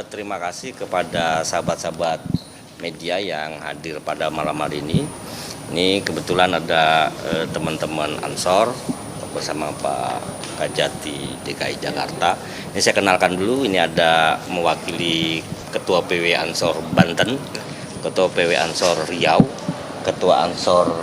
Terima kasih kepada sahabat-sahabat media yang hadir pada malam hari ini. Ini kebetulan ada teman-teman Ansor bersama Pak Kajati DKI Jakarta. Ini saya kenalkan dulu, ini ada mewakili Ketua PW Ansor Banten, Ketua PW Ansor Riau, Ketua Ansor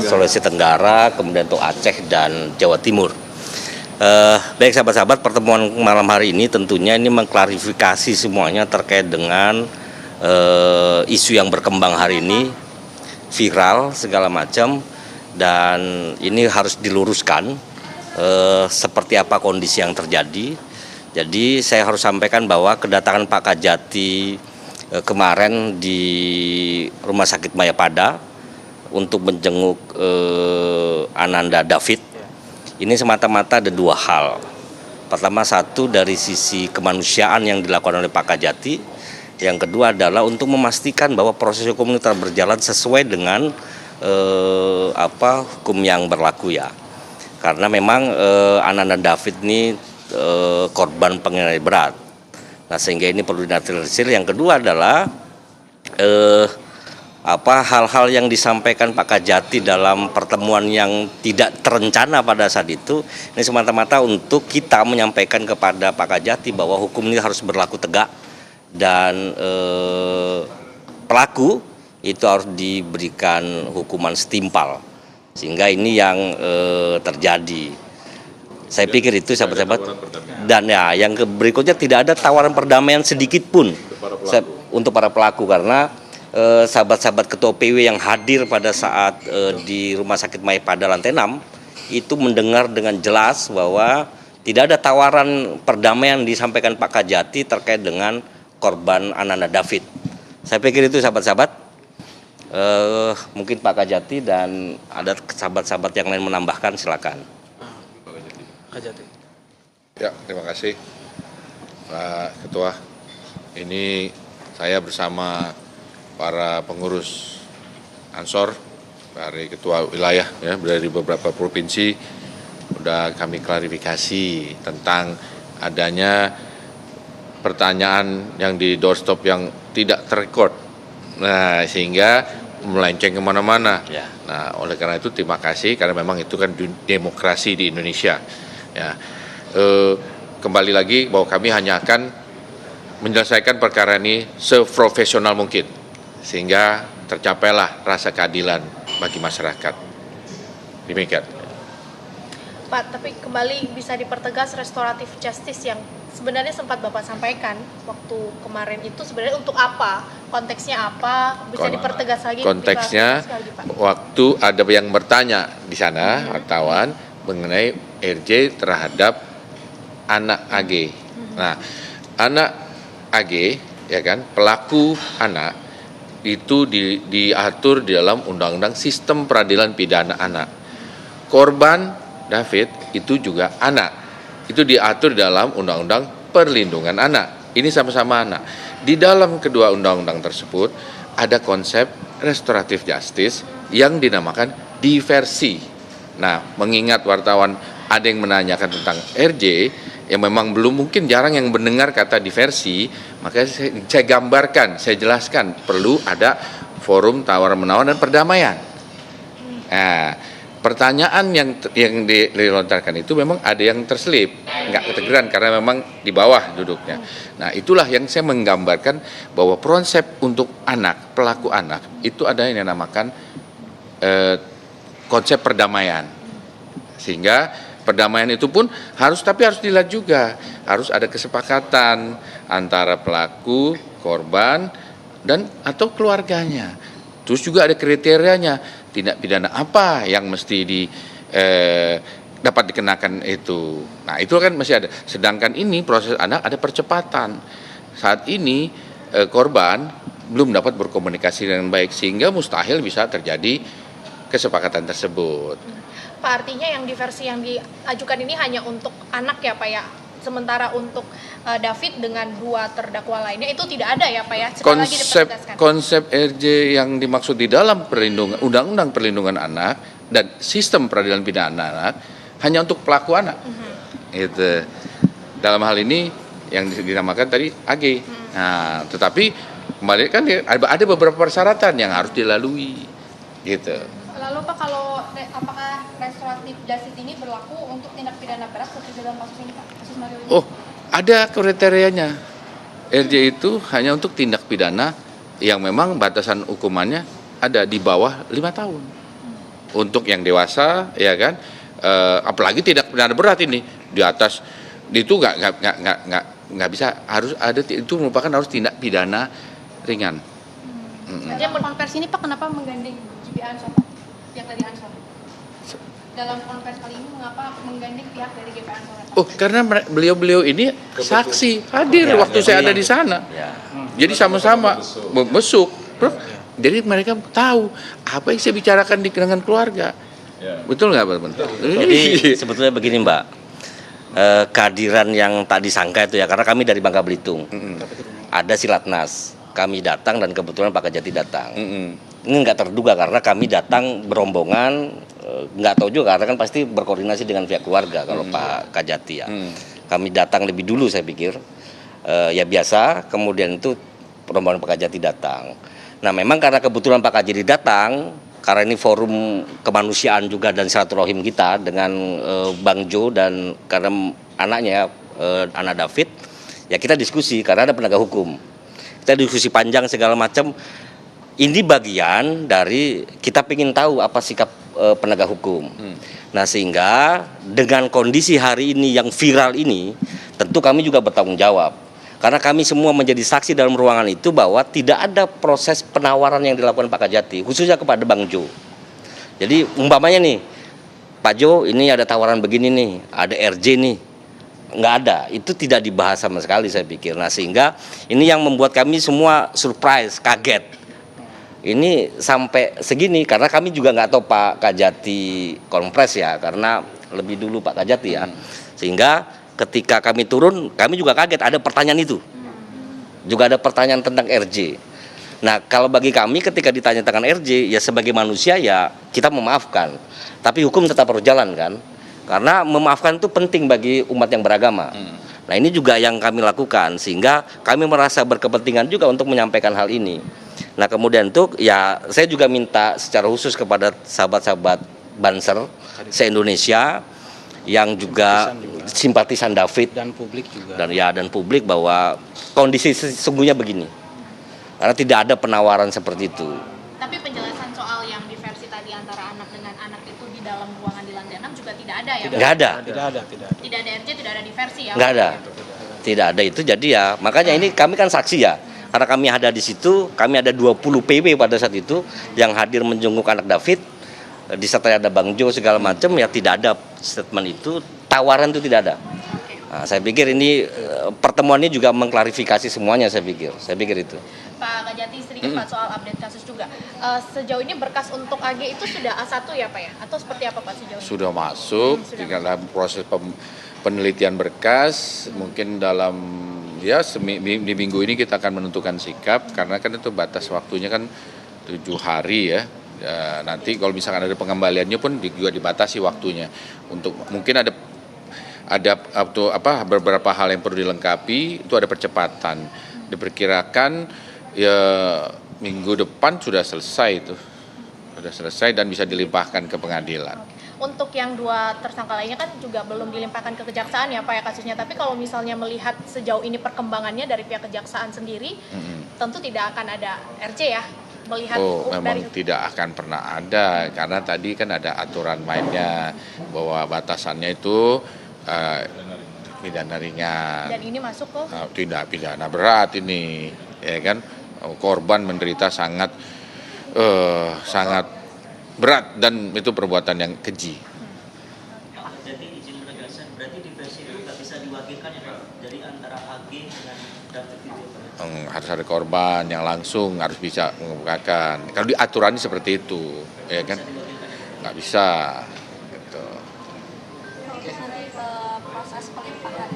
Sulawesi Tenggara, kemudian untuk Aceh dan Jawa Timur. Baik sahabat-sahabat, pertemuan malam hari ini tentunya ini mengklarifikasi semuanya terkait dengan isu yang berkembang hari ini, viral segala macam, dan ini harus diluruskan seperti apa kondisi yang terjadi. Jadi saya harus sampaikan bahwa kedatangan Pak Kajati kemarin di Rumah Sakit Mayapada untuk menjenguk Ananda David. Ini semata-mata ada dua hal. Pertama, satu dari sisi kemanusiaan yang dilakukan oleh Pak Kajati. Yang kedua adalah untuk memastikan bahwa proses hukum ini tetap berjalan sesuai dengan hukum yang berlaku ya. Karena memang Ananda David ini korban penganiayaan berat. Nah, sehingga ini perlu dinaturalisir. Yang kedua adalah hal-hal yang disampaikan Pak Kajati dalam pertemuan yang tidak terencana pada saat itu, ini semata-mata untuk kita menyampaikan kepada Pak Kajati bahwa hukum ini harus berlaku tegak dan pelaku itu harus diberikan hukuman setimpal, sehingga ini yang terjadi. Saya pikir itu sahabat-sahabat. Dan ya, yang berikutnya tidak ada tawaran perdamaian sedikit pun untuk para pelaku, karena sahabat-sahabat Ketua PW yang hadir pada saat di Rumah Sakit Mayapada lantai 6 itu mendengar dengan jelas bahwa tidak ada tawaran perdamaian disampaikan Pak Kajati terkait dengan korban Ananda David. Saya pikir itu sahabat-sahabat. Mungkin Pak Kajati dan ada sahabat-sahabat yang lain menambahkan, silakan. Kajati. Ya, terima kasih Pak Ketua. Ini saya bersama para pengurus Ansor dari ketua wilayah ya dari beberapa provinsi sudah kami klarifikasi tentang adanya pertanyaan yang di doorstop yang tidak terrekord. Nah, sehingga melenceng kemana-mana. Ya. Nah, oleh karena itu terima kasih karena memang itu kan demokrasi di Indonesia. Ya, kembali lagi bahwa kami hanya akan menyelesaikan perkara ini seprofesional mungkin, sehingga tercapailah rasa keadilan bagi masyarakat. Demikian. Pak, tapi kembali bisa dipertegas restoratif justice yang sebenarnya sempat Bapak sampaikan waktu kemarin itu sebenarnya untuk apa? Konteksnya apa? Bisa dipertegas lagi? Konteksnya waktu ada yang bertanya di sana, wartawan, mengenai RJ terhadap anak AG. Nah, anak AG, ya kan, pelaku anak, itu diatur di dalam Undang-Undang Sistem Peradilan Pidana Anak. Korban David itu juga anak. Itu diatur di dalam Undang-Undang Perlindungan Anak. Ini sama-sama anak. Di dalam kedua undang-undang tersebut ada konsep restoratif justice yang dinamakan diversi. Nah, mengingat wartawan ada yang menanyakan tentang RJ, yang memang belum mungkin jarang yang mendengar kata diversi, maka saya gambarkan, saya jelaskan perlu ada forum tawar-menawar dan perdamaian. Nah, pertanyaan yang dilontarkan itu memang ada yang terselip, nggak ketegeran karena memang di bawah duduknya. Nah, itulah yang saya menggambarkan bahwa konsep untuk anak, pelaku anak itu ada yang dinamakan konsep perdamaian, sehingga perdamaian itu pun harus dilihat juga, harus ada kesepakatan antara pelaku, korban, dan atau keluarganya. Terus juga ada kriterianya, tindak pidana apa yang mesti dapat dikenakan itu. Nah, itu kan masih ada. Sedangkan ini proses anak ada percepatan. Saat ini korban belum dapat berkomunikasi dengan baik sehingga mustahil bisa terjadi kesepakatan tersebut. Pak, artinya yang diversi yang diajukan ini hanya untuk anak ya Pak ya? Sementara untuk David dengan dua terdakwa lainnya itu tidak ada ya Pak ya? Konsep RJ yang dimaksud di dalam Undang-Undang Perlindungan Anak dan Sistem Peradilan Pidana Anak hanya untuk pelaku anak. Itu. Dalam hal ini yang dinamakan tadi AG. Nah, tetapi kembali kan ada beberapa persyaratan yang harus dilalui, gitu. Lalu Pak, kalau apakah restoratif justice ini berlaku untuk tindak pidana berat seperti dalam kasus ini Pak, kasus Mario ini? Oh, ada kriterianya. RJ itu hanya untuk tindak pidana yang memang batasan hukumannya ada di bawah 5 tahun. Untuk yang dewasa, ya kan, apalagi tindak pidana berat ini di atas itu nggak bisa, harus ada, itu merupakan harus tindak pidana ringan. Dia konversi ini Pak, kenapa menggandeng GBI Ansor Pak? Pihak dari Ansor. Dalam konversi kali ini mengapa menggandeng pihak dari GBI Ansor Pak? Oh, karena beliau-beliau ini saksi hadir Ya, waktu saya ada di sana. Ya. Jadi sama-sama membesuk. Jadi mereka tahu apa yang saya bicarakan dengan keluarga. Betul nggak, Pak? Jadi sebetulnya begini Mbak, kehadiran yang tak disangka itu ya, karena kami dari Bangka Belitung, ada Silatnas, kami datang dan kebetulan Pak Kajati datang. Ini nggak terduga karena kami datang berombongan, nggak tahu juga karena kan pasti berkoordinasi dengan pihak keluarga kalau Pak Kajati ya. Kami datang lebih dulu saya pikir, ya biasa, kemudian itu rombongan Pak Kajati datang. Nah memang karena kebetulan Pak Kajati datang, karena ini forum kemanusiaan juga dan silaturahim kita dengan Bang Jo dan karena anaknya, anak David, ya kita diskusi karena ada penegak hukum. Kita diskusi panjang segala macam. Ini bagian dari kita ingin tahu apa sikap penegak hukum. Nah sehingga dengan kondisi hari ini yang viral ini, tentu kami juga bertanggung jawab. Karena kami semua menjadi saksi dalam ruangan itu bahwa tidak ada proses penawaran yang dilakukan Pak Kajati, khususnya kepada Bang Jo. Jadi umpamanya nih, Pak Jo ini ada tawaran begini nih, ada RJ nih. Nggak ada, itu tidak dibahas sama sekali saya pikir. Nah sehingga ini yang membuat kami semua surprise, kaget. Ini sampai segini karena kami juga nggak tahu Pak Kajati kompres ya, karena lebih dulu Pak Kajati ya. Sehingga ketika kami turun, kami juga kaget ada pertanyaan itu. Juga ada pertanyaan tentang RJ. Nah kalau bagi kami ketika ditanya tentang RJ, ya sebagai manusia ya kita memaafkan. Tapi hukum tetap harus jalan kan. Karena memaafkan itu penting bagi umat yang beragama. Nah ini juga yang kami lakukan, sehingga kami merasa berkepentingan juga untuk menyampaikan hal ini. Nah kemudian tuh ya saya juga minta secara khusus kepada sahabat-sahabat Banser se-Indonesia yang juga simpatisan David dan publik juga. Dan publik bahwa kondisi sesungguhnya begini. Karena tidak ada penawaran seperti itu. Tapi penjelasan soal yang diversi tadi antara anak dengan anak itu di dalam ruangan di lantai 6 juga tidak ada ya? Nggak ada. Tidak ada. Tidak ada RJ, tidak ada diversi ya? Nggak ada. Tidak ada itu, jadi ya makanya ini kami kan saksi ya. Karena kami ada di situ, kami ada 20 PW pada saat itu yang hadir menjenguk anak David. Disertai ada Bang Jo segala macam, ya tidak ada statement itu, tawaran itu tidak ada. Nah, saya pikir ini pertemuan ini juga mengklarifikasi semuanya, saya pikir itu. Pak Kajati sedikit Pak soal update kasus juga. Sejauh ini berkas untuk AG itu sudah A1 ya Pak ya? Atau seperti apa Pak sejauh ini? Sudah masuk, tinggal dalam proses penelitian berkas, mungkin dalam ya di minggu ini kita akan menentukan sikap, karena kan itu batas waktunya kan 7 hari ya. Ya, nanti kalau misalkan ada pengembaliannya pun juga dibatasi waktunya. Untuk mungkin ada beberapa hal yang perlu dilengkapi, itu ada percepatan. Diperkirakan ya minggu depan sudah selesai itu. Sudah selesai dan bisa dilimpahkan ke pengadilan. Untuk yang 2 tersangka lainnya kan juga belum dilimpahkan ke kejaksaan ya Pak ya kasusnya. Tapi kalau misalnya melihat sejauh ini perkembangannya dari pihak kejaksaan sendiri, tentu tidak akan ada RJ ya? Melihat memang tidak akan pernah ada, karena tadi kan ada aturan mainnya bahwa batasannya itu pidana ringan. Dan ini masuk ke tidak pidana berat ini, ya kan, korban menderita sangat berat dan itu perbuatan yang keji. Jadi izin penegasan, berarti diversi itu nggak bisa diwakilkan ya Pak dari antara AG dengan David itu ya Pak? Harus ada korban yang langsung harus bisa mengemukakan. Kalau di aturannya seperti itu, ya kan, nggak bisa. Gitu. Terus nanti proses pelimpahan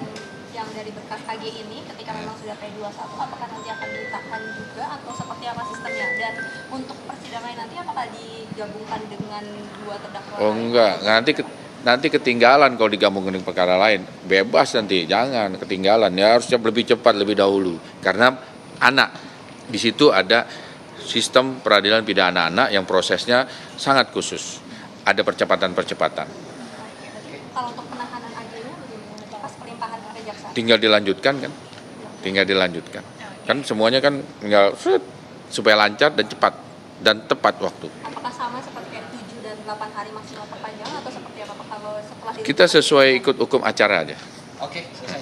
yang dari berkas AG ini ketika memang sudah P21, apakah nanti akan ditahan juga atau seperti apa sistemnya? Dan untuk persidangan nanti apakah digabungkan dengan 2 terdakwa? Oh enggak, nanti nanti ketinggalan kalau digabung dengan perkara lain. Bebas nanti, jangan ketinggalan. Ya harusnya lebih cepat, lebih dahulu. Karena anak, di situ ada sistem peradilan pidana anak yang prosesnya sangat khusus. Ada percepatan-percepatan. Kalau untuk penahanan AG-nya bagaimana? Pas pelimpahan ke kejaksaan. Tinggal dilanjutkan kan? Tinggal dilanjutkan. Kan semuanya kan tinggal supaya lancar dan cepat dan tepat waktu. Apakah sama seperti kayak 7 dan 8 hari maksimal perpanjangan atau seperti apa Pak kalau setelah itu? Kita sesuai ikut hukum acara aja. Oke, selesai.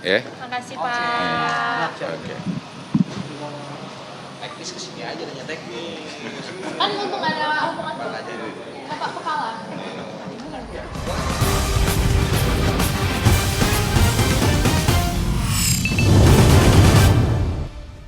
Ya. Makasih Pak. Oke. Teknis kesini aja nanya teknis. Kan untung ada hubungan Bapak Kepala.